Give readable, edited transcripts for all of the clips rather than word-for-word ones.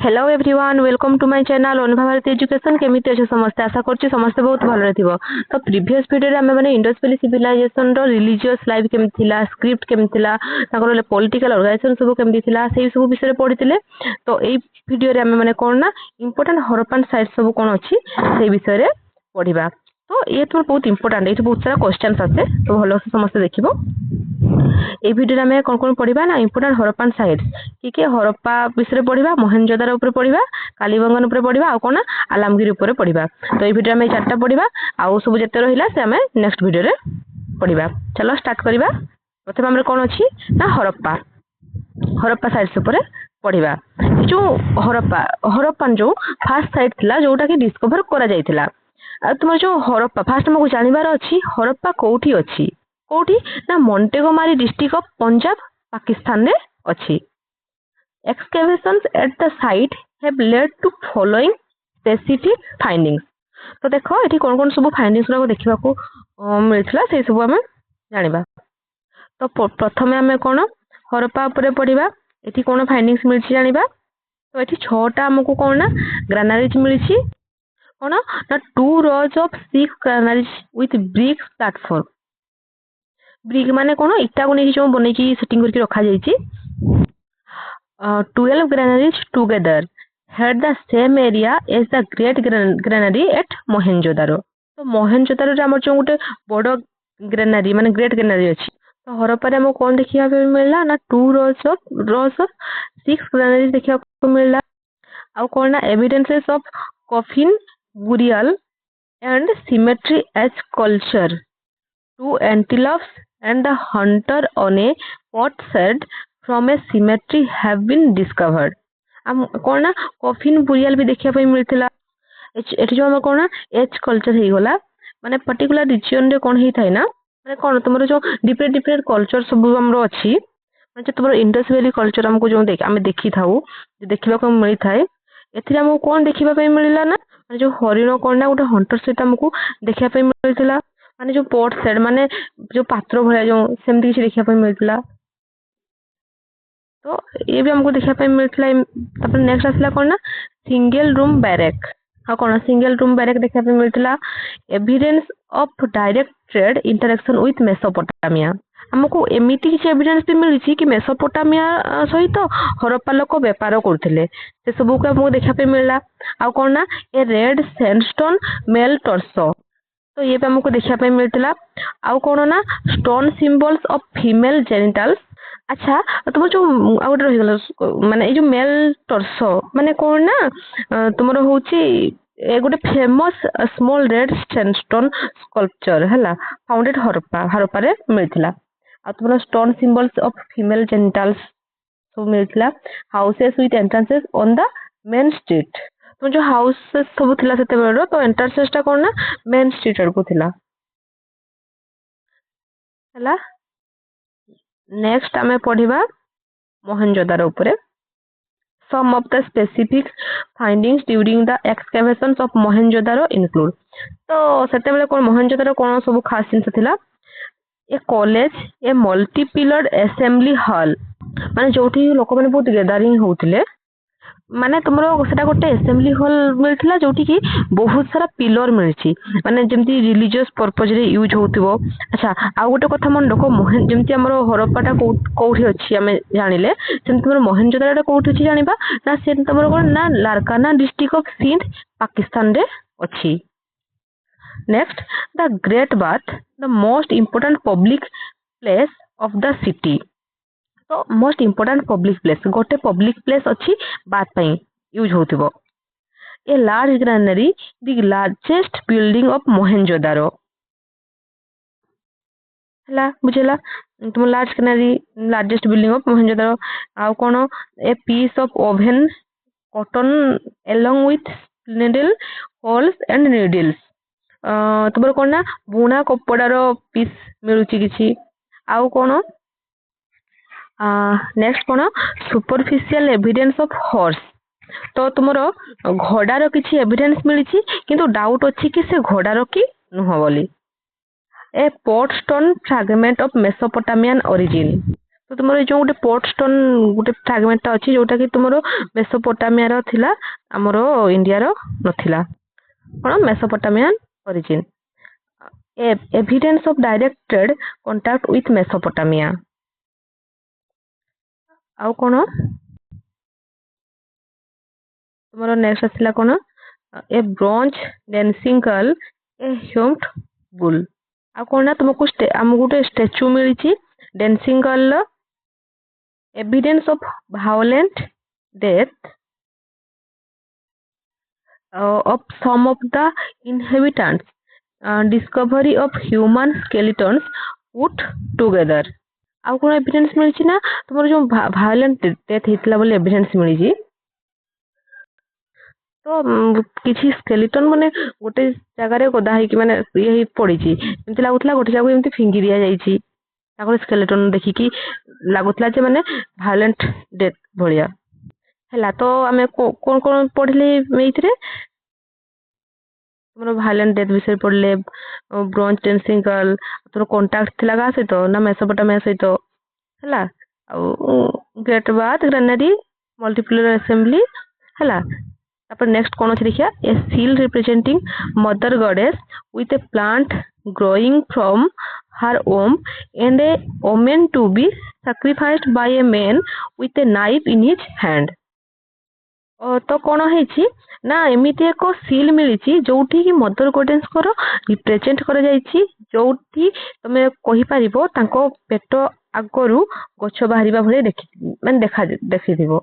Hello everyone welcome to my channel Anubha Bharti education केमिति अच्छे समस्ते आशा करछि समस्ते बहुत भलो थिबो। तो प्रीवियस वीडियो रे हमें माने इंडस वैली सिविलाइजेशन रो रिलीजियस लाइफ केमिति थिला स्क्रिप्ट केमिति थिला ताकर पॉलिटिकल ऑर्गेनाइजेशन सब केमिति थिला सेही सब विषय रे पढितिले। तो एई वीडियो रे हमें माने कोन ना इंपोर्टेंट हरप्पन साइट सब कोन अछि सेही विषय रे पढिबा। तो ये तो बहुत इंपोर्टेंट ये बहुत सारा क्वेश्चंस आसे तो भलो से समस्त देखिबो। ए वीडियो में कौन कौन पढ़ा ना इंपोर्टेंट हरप्पन साइट्स कि हरप्पा विषय पढ़ा मोहनजोदारो उपर पढ़ा कालीबंगन उपर पढ़ा आ कौन आलमगीर उपर पढ़ा। तो ये वीडियो में चार्टा पढ़ा आउ सब जिते रहा से आम नेक्स्ट वीडियो रे पढ़ा। चलो स्टार्ट करवा। प्रथम आम कौन अच्छी ना हरप्पा हरप्पा साइट्स उपर पढ़ा। जो हरप्पा हरप्पन जो फास्ट साइट थिला जोटा कि डिस्कवर करा जायतिला। तुम जो हरप्पा फास्ट आमको जानवर अच्छी हरप्पा कौटी अच्छी कौटी ना Montgomery district of Punjab Pakistan रे अच्छी। Excavations at the site have led to following specific findings. तो देखो एठी कोन कोन सब फाइंडिंग्स रा देखिबा को मिलथिला से सब हम जानिबा। तो प्रथम हमें कोन हरप्पा ऊपर पढ़िबा एठी कोन फाइंडिंग्स मिलछि जानिबा। तो एठी 6टा हमको कोन ना ग्रेनारीज मिलछि कोन ना 2 rows of 6 granaries with bricks platform। Brick माने कोन इटा को नै जो बनै की सेटिंग करके रखा जाई छी। 12 granaries together had the same area as the great granary at मोहेनजोदारो। तो मोहेनजोदारो रे हमर जो गुटे बडो ग्रेनारी माने ग्रेट ग्रेनारी अछि। तो हरप्पा रे हम कोन देखिया पे मिलला ना 2 rows of 6 granaries देखिया को मिलला। आ कोन ना evidences of coffin burial and cemetery as culture। 2 antelopes and the hunter on a potsherd from a cemetery have been discovered। हम कोन ना कॉफिन बुरियल भी देखिया पे मिलथिला। एठी जो हम कोन ना एच कल्चर हे गला माने पर्टिकुलर रीजन रे कोन हे थाय ना माने कोन तुमरो जो डिफरेंट डिफरेंट कल्चर सब हमरो अछि माने तुमरो इंडस वैली कल्चर हमको जो देख हम देखि थाउ देखिबा को मिलि थाय। एथि हमको कोन देखिबा पे मिलला ना माने जो हरिण कोन ना गोटे हंटर सहित हमको देखिया पे मिलथिला। माने जो पोर्ट साइड माने जो पात्र भया जो सेमती किछ देखिया पे मिलथिला। तो ये भी हमको देखिया पे मिलथिला। तापर नेक्स्ट आसला कोन ना सिंगल रूम बैरक आ कोन सिंगल रूम बैरक देखिया पे मिलथिला। Evidence of direct trade interaction with Mesopotamia. हमको एमिति किछ एविडेंस भी मिलछि कि मेसोपोटामिया सहित हरप्पा लोक व्यापार करथिले से सब को हमको देखिया पे मिलला। आ कोन ना ए रेड सैंडस्टोन मेल टॉर्सो। तो ये पे हमको देखिया पे मिलथिला। आ कोन ना stone symbols of female genitals. अच्छा तुम जो आउट रहि गला माने ए जो मेल टॉर्सो माने कोन ना तुमरो होची ए गोटे famous small red sandstone sculpture हैला फाउंडेड हरप्पा रे मिलथिला। आ तुमरो stone symbols of female genitals सब मिलथिला। Houses with entrances on the main street. तो जो हाउसेस सब थिला सेते बेरो तो एंट्रेंसेस टा कोन ना मेन स्ट्रीट को थिला हैला। नेक्स्ट हमें पढ़िबा मोहनजोदारो ऊपर। Some of the specific findings during the excavations of Mohenjodaro include। तो सेते बेले कोन मोहनजोदारो कोन सब खास जिंस थिला। A college a multi pillared assembly hall माने जोठी लोक माने बहुत गैदरिंग होउथिले माने तुमरो सेटा गोटे असेंबली हॉल मिलथिला जोठी की बहुत सारा पिलर मिलछि माने जेमती रिलीजियस पर्पस रे यूज होतिबो। अच्छा आ गोटे कथा मन रखो मोहन जेमती हमरो हरप्पाटा कोठी अछि हमें जानिले सेमती हमरो मोहनजोदारोटा कोठी अछि जानिबा ना से तुमरो कोन ना लारकाना डिस्ट्रिक्ट ऑफ सिंध पाकिस्तान रे अछि। Next the great bath the most important public place of the city. तो मोस्ट इंपोर्टेंट पब्लिक प्लेस गोटे पब्लिक प्लेस अच्छी बात पई यूज होतिबो। A large granary the largest building of Mohenjodaro हला बुझला। तुम large granary largest building of Mohenjodaro. आ कोन a piece of woven cotton along with needle holes and needles. तुमर कोन ना बुना कपड़ारो पीस मिलुची किछि। आ कोन नेक्स्ट कोन सुपरफिशियल एविडेंस ऑफ हॉर्स। तो तुमरो घोड़ार किछि एविडेंस मिलिछि किंतु डाउट अछि कि से घोड़ार कि नुह बोली। A port stone fragment of Mesopotamian origin. तो तुमर जो गोटे पोर्ट स्टोन गोटे फ्रैगमेंट अच्छी जोटा कि तुमर मेसोपोटामिया रो थिला हमरो इंडिया रो नथिला कोन Mesopotamian origin evidence of directed contact with Mesopotamia आउ कोन तुमर नेक्स्ट आसिला कोन a bronze dancing girl a humped bull आ कोन तुमको हम गोटे स्टैच्यू मिली dancing girl evidence of violent death of some of the inhabitants, discovery of human skeletons put together. आउ कोन एविडेंस मिली ना तुमर जो वायलेंट डेथ हेतला बोले एविडेंस मिली तो किछि स्केलेटन माने गोटे जगह रे गदा है कि माने ये पड़ी छी एमति लागुतला गोटे जगह एमति फिंगी दिया जाई छी ताको स्केलेटन देखि कि लागुतला जे माने वायलेंट डेथ भलिया हैला तो हमें कोन कोन पढ़ले एइथरे तुमरो वायलेंट डेथ विषय पढ़ले ब्रोंज डांसिंग गर्ल तोर कांटेक्ट थिला का सहित ना मेसोपोटामिया सहित हैला great bath granary multipillar assembly हैला तापर नेक्स्ट कोन अछि देखिया a seal representing mother goddess with a plant growing from her womb and a woman to be sacrificed by a man with a knife in his hand तो कोन हेछि ना एमिति एको seal मिलिछि जोठी कि mother goddess को represent करा जाइछि जोठी तमे कहि परिबो तांको पेट आगरु गछ बाहरिबा भले देखि माने देखि दिबो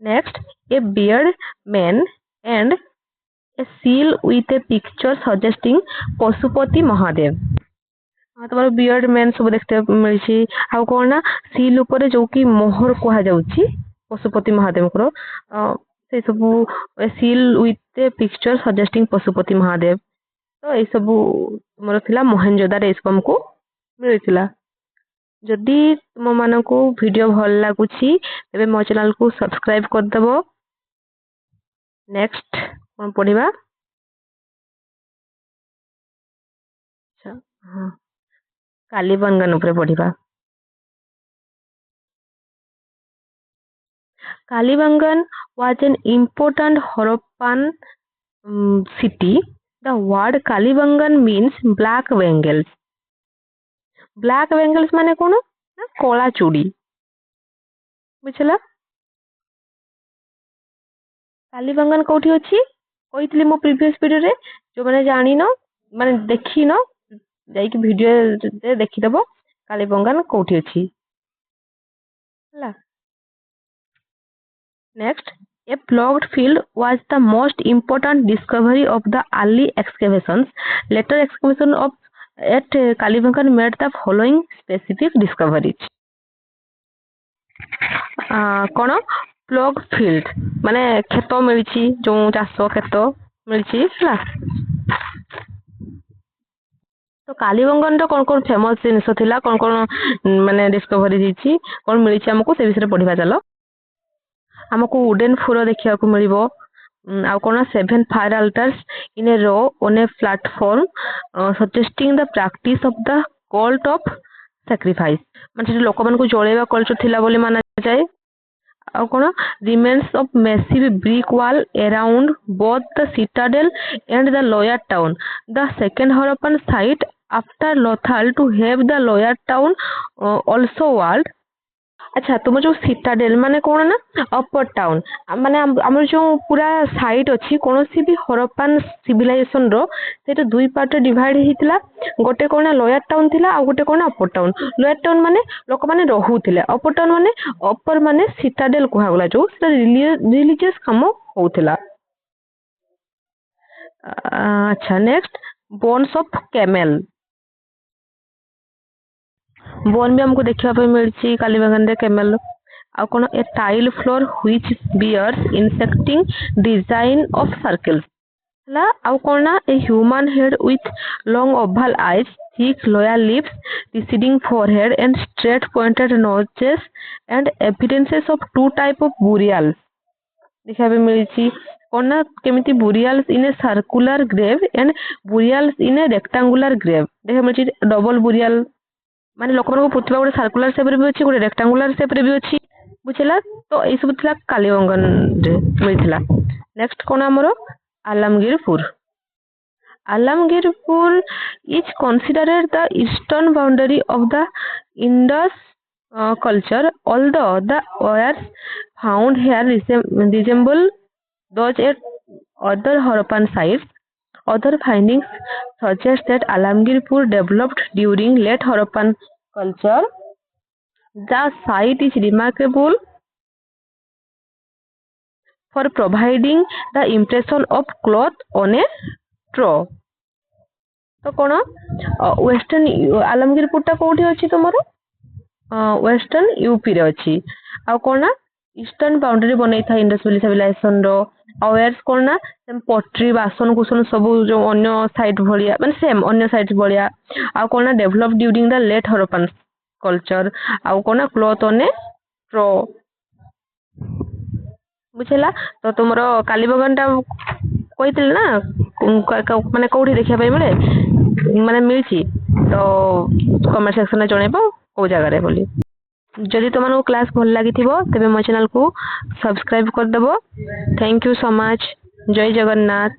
next a beard man and a seal with a picture suggesting Pashupati Mahadev तमरो बियर्ड मैन सब देखते मिलछि आ कोन ना सील ऊपर जो कि मोहर कहा जाउछि पशुपति महादेव को से सब seal with A picture suggesting Pashupati Mahadev तो ए सब तुमरो थिला मोहनजोदार ए सब हमको मिलिथिला जदि तुम मानको वीडियो भल लागुछि तबे मो चैनल को सब्सक्राइब कर देबो नेक्स्ट कोन पढिबा अच्छा हां कालीबंगन ऊपर पढिबा Kalibangan was an important Harappan city. The word Kalibangan means black bangles. Black bangles माने कोन ना कोला चूड़ी बुझला कालीबंगन कोठी अछि कहितली मो प्रीवियस वीडियो रे जो माने जानि न माने देखि न जाई कि वीडियो रे देखि देबो कालीबंगन कोठी अछि हला Next, a plugged field was the most important discovery of the early excavations. Later excavation of at Kalibangan made the following specific discoveries. कौन प्लग फील्ड माने खेत मिली जो चाष खेत मिली तो कालीबंगन रो कौन कौन फेमस जिनिस थिला कौन कौन माने डिस्कवरी कौन मिली हमको से विषय पढ़िबा चलो हमको वुडन फुर देखा मिलिबो आ कोन 7 fire altars in a row on a platform suggesting the practice of the cult of sacrifice माने लोक मन को जळेबा कल्चर थिला बोली माना जाय आ कोन remains of massive brick wall around both the citadel and the lower town the second Harappan site after Lothal to have the lower town also walled अच्छा तुम जो सिटाडेल माने कोन ना अपर टाउन माने हमर जो पूरा साइट अछि कोनोसी भी हरप्पन सिविलाइजेशन रो सेटा दुई पार्ट डिवाइड हितला गोटे कोन लोयर टाउन थिला आ गोटे कोन अपर टाउन लोयर टाउन माने लोक माने रहुथिले अपर टाउन माने अपर माने सिटाडेल कोहा गला जो सेटा रिलीजियस काम होउथिला अच्छा next bones of camel bone भी हमको देखा मिली कालीबंगन रे कैमल आ कोन a tile floor which bears intersecting design of circles ला आ कोन ना a human head with long oval eyes thick lower lips receding forehead and straight pointed noses and evidences of two type of burials देखा मिली कोन ना केमिति burials in a circular grave and burials in a rectangular grave देखा मिली double burial ମାନେ ଲୋକମାନଙ୍କୁ ପୋତିବା ଗୋଟେ circular ସେପ୍ରେ ବି ଅଛି, ଗୋଟେ ରେକ୍ଟାଙ୍ଗୁଲାର ସେପ୍ରେ ବି ଅଛି, ବୁଝିଲା। ତ ଏଇସବୁ ଥିଲା କାଲିବଙ୍ଗନରେ ମିଳିଥିଲା। ନେକ୍ସଟ କ'ଣ ଆମର ଆଲମଗୀରପୁର। Alamgirpur is considered the eastern boundary of the Indus culture, although the wares found here resemble those at other Harappan sites. Other findings suggest that Alamgirpur developed during late Harappan culture. The site is remarkable for providing the impression of cloth on a straw. ତ କ'ଣ western ଆଲମଗୀରପୁରଟା କୋଉଠି ଅଛି ତମର? Western ୟୁପିରେ ଅଛି। ଆଉ କ'ଣ ନା ଇଷ୍ଟର୍ଣ୍ଣ ବାଉଣ୍ଡରୀ ବନେଇଥାଏ ଇଣ୍ଡସ୍ ଭ୍ୟାଲି ସିଭିଲାଇଜେସନ ର। ଆଉ ଏୟାର୍ସ କ'ଣ ନା ପଟ୍ରି ବାସନ କୁସନ ସବୁ ଯୋଉ ଅନ୍ୟ ସାଇଟ୍ ଭଳିଆ ମାନେ ସେମ୍ ଅନ୍ୟ ସାଇଟ୍ ଭଳିଆ। ଆଉ କ'ଣ ନା develop during the late Harappan culture. ଆଉ କ'ଣ ନା କ୍ଲଥ ଅନ୍ ଏ ଷ୍ଟ୍ର, ବୁଝିଲା। ତ ତୁମର କାଲିବଙ୍ଗନଟା କହିଥିଲି ନା ମାନେ କୋଉଠି ଦେଖିବା ପାଇଁ ମିଳେ, ମାନେ ମିଳିଛି। ତ କମେଣ୍ଟ ସେକ୍ସନରେ ଜଣେଇବ କୋଉ ଜାଗାରେ ବୋଲି। ଯଦି ତୁମମାନଙ୍କୁ କ୍ଲାସ୍ ଭଲ ଲାଗିଥିବ ତେବେ ମୋ ଚ୍ୟାନେଲକୁ ସବସ୍କ୍ରାଇବ କରିଦେବ। Thank you so much. ଜୟ ଜଗନ୍ନାଥ।